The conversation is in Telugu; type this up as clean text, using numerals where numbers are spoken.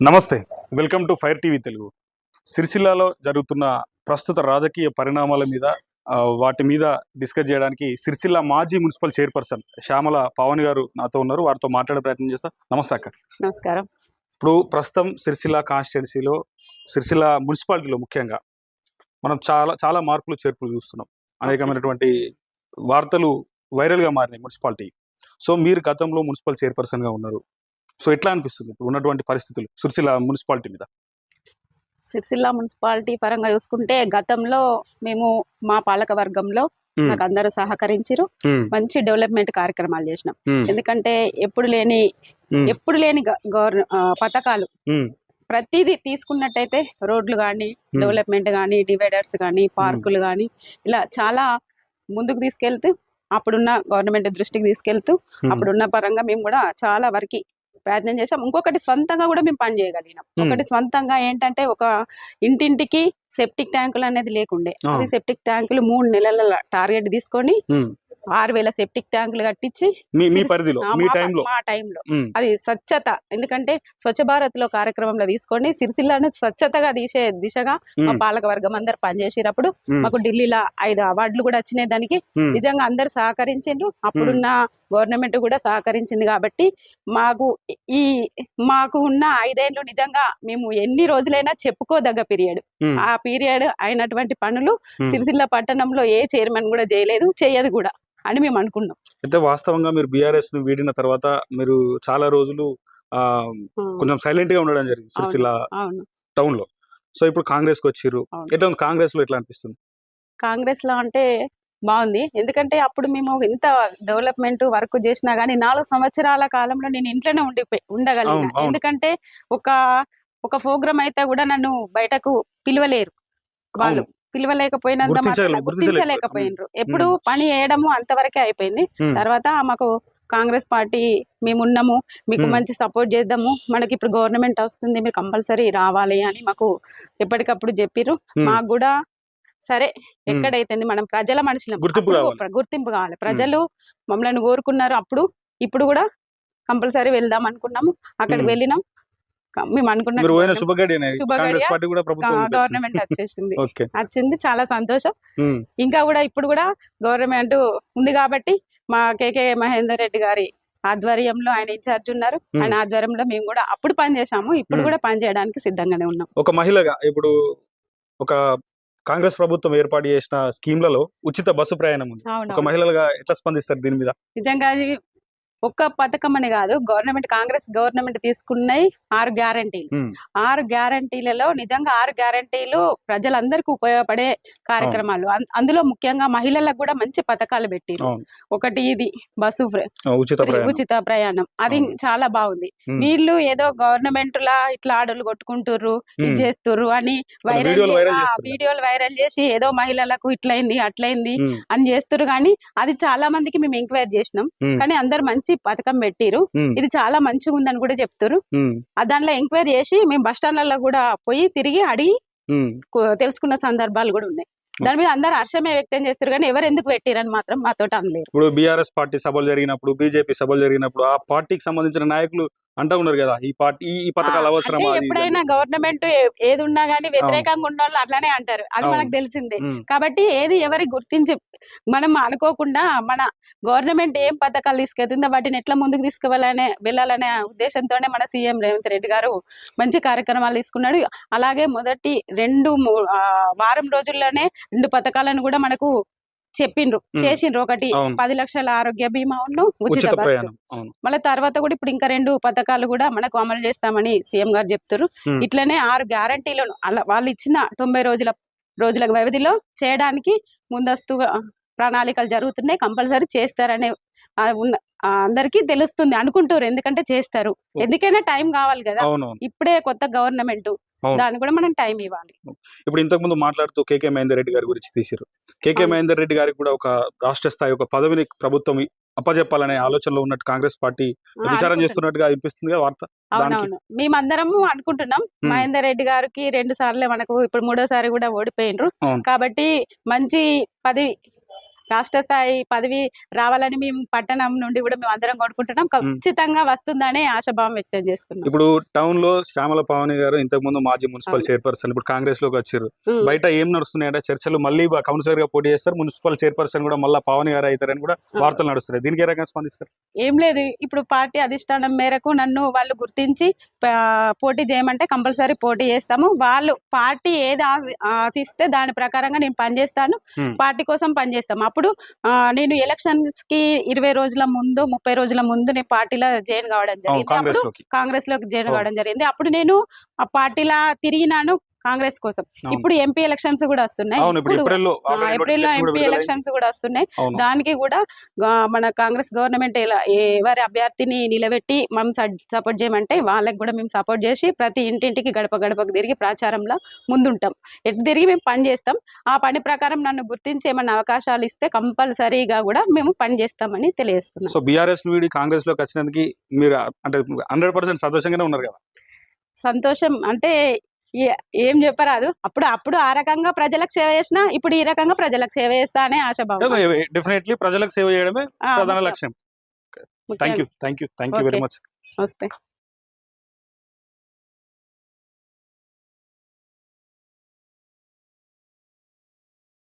నమస్తే, welcome to Fire TV Telugu. సిరిసిల్లాలో జరుగుతున్న ప్రస్తుత రాజకీయ పరిణామాల మీద వాటి మీద డిస్కస్ చేయడానికి సిరిసిల్ల మాజీ మున్సిపల్ చైర్పర్సన్ శ్యామల పావని గారు నాతో ఉన్నారు. వారితో మాట్లాడే ప్రయత్నం చేస్తా. నమస్తే అక్క. నమస్కారం. ఇప్పుడు ప్రస్తుతం సిరిసిల్ల కాన్స్టిట్యున్సీలో, సిరిసిల్ల మున్సిపాలిటీలో ముఖ్యంగా మనం చాలా చాలా మార్పులు చేర్పులు చూస్తున్నాం. అనేకమైనటువంటి వార్తలు వైరల్గా మారినాయి మున్సిపాలిటీ. సో మీరు గతంలో మున్సిపల్ చైర్పర్సన్గా ఉన్నారు. సో ఎట్లా అనిపిస్తుంది ఇప్పుడు ఉన్నటువంటి పరిస్థితులు సిరిసిల్ల మున్సిపాలిటీ మీద? సిరిసిల్ల మున్సిపాలిటీ పరంగా చూసుకుంటే గతంలో మేము మా పాలక వర్గంలో నాకు అందరూ సహకరించారు. మంచి డెవలప్మెంట్ కార్యక్రమాలు చేసినాం. ఎందుకంటే ఎప్పుడు లేని పథకాలు ప్రతిదీ తీసుకున్నట్టయితే రోడ్లు కానీ, డెవలప్మెంట్ కానీ, డివైడర్స్ కానీ, పార్కులు కానీ ఇలా చాలా ముందుకు తీసుకెళ్తూ అప్పుడున్న గవర్నమెంట్ దృష్టికి తీసుకెళ్తూ అప్పుడున్న పరంగా మేము కూడా చాలా వరకు ప్రయత్నం చేసాం. ఇంకొకటి సొంతంగా కూడా మేము పని చేయగలిగినాం. ఒకటి సొంతంగా ఏంటంటే ఒక ఇంటింటికి సెప్టిక్ ట్యాంకులు అనేది లేకుండే. అది సెప్టిక్ ట్యాంకులు 3 నెలల టార్గెట్ తీసుకొని 6,000 సెప్టిక్ ట్యాంకులు కట్టించి మా టైంలో అది స్వచ్ఛత, ఎందుకంటే స్వచ్ఛ భారత్ లో కార్యక్రమంలో తీసుకొని సిరిసిల్లాను స్వచ్ఛతగా తీసే దిశగా మా పాలక వర్గం అందరు పనిచేసేటప్పుడు మాకు ఢిల్లీలో 5 అవార్డులు కూడా వచ్చినాయి. దానికి నిజంగా అందరు సహకరించిండ్రు. అప్పుడున్న గవర్నమెంట్ కూడా సహకరించింది. కాబట్టి మాకు ఉన్న 5 ఏళ్ళు నిజంగా మేము ఎన్ని రోజులైనా చెప్పుకోదగ్గ పీరియడ్. ఆ పీరియడ్ అయినటువంటి పనులు సిరిసిల్ల పట్టణంలో ఏ చైర్మన్ కూడా చేయలేదు, చేయదు కూడా అని మేము అనుకున్నాం. అయితే వాస్తవంగా మీరు బీఆర్ఎస్ ను వీడిన తర్వాత మీరు చాలా రోజులు కొంచెం సైలెంట్ గా ఉండడం జరిగింది సిరిసిల్ల టౌన్ లో. సో ఇప్పుడు కాంగ్రెస్ కి వచ్చిర్రు. ఎట్లా ఉంది కాంగ్రెస్ లో? ఎట్లా అనిపిస్తుంది కాంగ్రెస్ లో? అంటే బాగుంది. ఎందుకంటే అప్పుడు మేము ఇంత డెవలప్మెంట్ వర్క్ చేసినా గానీ 4 సంవత్సరాల కాలంలో నేను ఇంట్లోనే ఉండగలిగిన. ఎందుకంటే ఒక ప్రోగ్రామ్ అయితే కూడా నన్ను బయటకు పిలవలేరు. వాళ్ళు పిలవలేకపోయినంత గుర్తించలేకపోయినరు. ఎప్పుడు పని చేయడము అంతవరకే అయిపోయింది. తర్వాత మాకు కాంగ్రెస్ పార్టీ మేమున్నాము, మీకు మంచి సపోర్ట్ చేద్దాము, మనకి ఇప్పుడు గవర్నమెంట్ వస్తుంది, మీరు కంపల్సరీ రావాలి అని మాకు ఎప్పటికప్పుడు చెప్పిర్రు. మాకు కూడా సరే ఎక్కడైతుంది, మనం ప్రజల మనుషులం, గుర్తింపు కావాలి. ప్రజలు మమ్మల్ని కోరుకున్నారు. ఇప్పుడు కూడా కంపల్సరీ వెళ్దాం అనుకున్నాము. అక్కడికి వెళ్ళినాం. మేము అనుకున్నాం గవర్నమెంట్ వచ్చింది. చాలా సంతోషం. ఇంకా కూడా ఇప్పుడు కూడా గవర్నమెంట్ ఉంది కాబట్టి మా కేకే మహేందర్ రెడ్డి గారి ఆధ్వర్యంలో ఆయన ఇన్ఛార్జ్ ఉన్నారు. ఆయన ఆధ్వర్యంలో మేము కూడా అప్పుడు పని చేసాము, ఇప్పుడు కూడా పని చేయడానికి సిద్ధంగానే ఉన్నాం. ఒక మహిళగా ఇప్పుడు ఒక కాంగ్రెస్ ప్రభుత్వం ఏర్పాటు చేసిన స్కీమ్లలో ఉచిత బస్సు ప్రయాణం ఉంది. ఒక మహిళగా ఎట్లా స్పందిస్తారు దీని మీద? నిజంగా ఒక్క పథకం అని కాదు, కాంగ్రెస్ గవర్నమెంట్ తీసుకున్నాయి 6 గ్యారంటీలు. 6 గ్యారంటీలలో నిజంగా 6 గ్యారంటీలు ప్రజలందరికీ ఉపయోగపడే కార్యక్రమాలు. అందులో ముఖ్యంగా మహిళలకు కూడా మంచి పథకాలు పెట్టిరు. ఒకటి ఇది బస్సు ఉచిత ప్రయాణం, అది చాలా బాగుంది. వీళ్ళు ఏదో గవర్నమెంట్ లా ఇట్లా ఆర్డర్లు కొట్టుకుంటుర్రు, ఇది చేస్తుర్రు అని వీడియోలు వైరల్ చేసి ఏదో మహిళలకు ఇట్లయింది అట్లయింది అని చేస్తుర్రు. కానీ అది చాలా మందికి మేము ఎంక్వైరీ చేసినాం. కానీ అందరు మంచి పథకం పెట్టిరు, ఇది చాలా మంచిగా ఉందని కూడా చెప్తారు. దానిలో ఎంక్వైరీ చేసి మేము బస్ స్టాండ్లలో కూడా పోయి తిరిగి అడిగి తెలుసుకున్న సందర్భాలు కూడా ఉన్నాయి. దాని మీద అందరు హర్షమే వ్యక్తం చేస్తారు, కానీ ఎవరు ఎందుకు పెట్టిరని మాత్రం మాతో అనలేరు. ఇప్పుడు బీఆర్ఎస్ పార్టీ సభలు జరిగినప్పుడు, బీజేపీ సభలు జరిగినప్పుడు ఆ పార్టీకి సంబంధించిన నాయకులు అంటూ ఉన్నారు కదా, ఈ పథకాలు అవసరం. ఎప్పుడైనా గవర్నమెంట్ ఏది ఉన్నా గానీ వ్యతిరేకంగా ఉన్న వాళ్ళు అట్లానే అంటారు, అది మనకు తెలిసిందే. కాబట్టి ఏది ఎవరి గుర్తించి మనం అనుకోకుండా మన గవర్నమెంట్ ఏం పథకాలు తీసుకెళ్తుందో వాటిని ఎట్లా ముందుకు వెళ్ళాలనే ఉద్దేశంతోనే మన సీఎం రేవంత్ రెడ్డి గారు మంచి కార్యక్రమాలు తీసుకున్నాడు. అలాగే మొదటి 2 వారం రోజుల్లోనే 2 పథకాలను కూడా మనకు చేసిండ్రు. ఒకటి 10 లక్షల ఆరోగ్య బీమా ఉచిత బస్సు. మళ్ళీ తర్వాత కూడా ఇప్పుడు ఇంకా 2 పథకాలు కూడా మనకు అమలు చేస్తామని సీఎం గారు చెప్తారు. ఇట్లనే 6 గ్యారంటీలను వాళ్ళు ఇచ్చిన 90 రోజుల వ్యవధిలో చేయడానికి ముందస్తుగా ప్రణాళికలు జరుగుతున్నాయి. కంపల్సరీ చేస్తారనే అందరికీ తెలుస్తుంది అనుకుంటారు, ఎందుకంటే చేస్తారు. ఎందుకైనా టైం కావాలి కదా, ఇప్పుడే కొత్త గవర్నమెంట్, దాన్ని కూడా మనం టైం ఇవ్వాలి. ఇప్పుడు ఇంతకు ముందు మాట్లాడుతూ కేకే మహేందర్ రెడ్డి గారి గురించి తీసారు. కేకే మహేందర్ రెడ్డి గారికి కూడా ఒక రాష్ట్ర స్థాయి ఒక పదవిని ప్రభుత్వం అప్పచెప్పాలనే ఆలోచనలో ఉన్నట్టు కాంగ్రెస్ పార్టీ విచారం చేస్తున్నట్టుగా అనిపిస్తుంది వార్త. అవునవును, మేమందరం అనుకుంటున్నాం. మహేందర్ రెడ్డి గారికి 2 సార్లే, మనకు ఇప్పుడు 3వ సారి కూడా ఓడిపోయినరు. కాబట్టి మంచి పదవి రాష్ట్ర స్థాయి పదవి రావాలని మేము పట్టణం నుండి కూడా మేము అందరం కొనుక్కుంటున్నాం. ఖచ్చితంగా వస్తుందని ఆశాభావం వ్యక్తం చేస్తున్నాం. ఇప్పుడు టౌన్ లో శ్యామల పావని గారు ఇంతకు ముందు మాజీ మున్సిపల్ అవును. చైర్పర్సన్, ఇప్పుడు కాంగ్రెస్ లోకి వచ్చారు. ఉమ్. బయట ఏం నడుస్తున్నాయంటే చర్చలు, మళ్ళీ కౌన్సిలర్ గా పోటీ చేస్తారు, మున్సిపల్ చైర్పర్సన్ కూడా మళ్ళీ పావని గారు అవుతారని కూడా వార్తలు నడుస్తున్నాయి. దీనికి ఏ రకంగా స్పందిస్తారు? ఏం లేదు, ఇప్పుడు పార్టీ అధిష్టానం మేరకు నన్ను వాళ్ళు గుర్తించి పోటీ చేయమంటే కంపల్సరీ పోటీ చేస్తాము. వాళ్ళు పార్టీ ఏది ఆశిస్తే దాని ప్రకారంగా నేను పనిచేస్తాను, పార్టీ కోసం పనిచేస్తాము. అప్పుడు నేను ఎలక్షన్స్ కి 20 రోజుల ముందు 30 రోజుల ముందు నేను పార్టీలో జాయిన్ కావడం జరిగింది. అప్పుడు కాంగ్రెస్ లోకి జాయిన్ కావడం జరిగింది. అప్పుడు నేను ఆ పార్టీలా తిరిగినాను కాంగ్రెస్ కోసం. ఇప్పుడు ఎంపీ ఎలక్షన్స్ కూడా వస్తున్నాయి, ఏప్రిల్లో ఎంపీ ఎలక్షన్స్ కూడా వస్తున్నాయి. దానికి కూడా మన కాంగ్రెస్ గవర్నమెంట్ ఎవరి అభ్యర్థిని నిలబెట్టి మనం సపోర్ట్ చేయమంటే వాళ్ళకి కూడా మేము సపోర్ట్ చేసి ప్రతి ఇంటింటికి గడప గడపకు తిరిగి ప్రచారంలో ముందుంటాం. ఎటు తిరిగి మేము పని చేస్తాం. ఆ పని ప్రకారం నన్ను గుర్తించి ఏమన్నా అవకాశాలు ఇస్తే కంపల్సరీగా కూడా మేము పని చేస్తామని తెలియజేస్తున్నాం. సో బీఆర్ఎస్ వీడి కాంగ్రెస్ లోకి వచ్చినందుకు మీరు అంటే 100% సంతోషంగానే ఉన్నారు కదా? సంతోషం అంటే ఏం చెప్పరాదు. అప్పుడు ఆ రకంగా ప్రజలకు సేవ చేసినా, ఇప్పుడు ఈ రకంగా ప్రజలకు సేవ చేస్తా అనే ఆశాభావం. డెఫినెట్లీ ప్రజలకు సేవ చేయడమే ప్రధాన లక్ష్యం. Thank you very much. నమస్తే.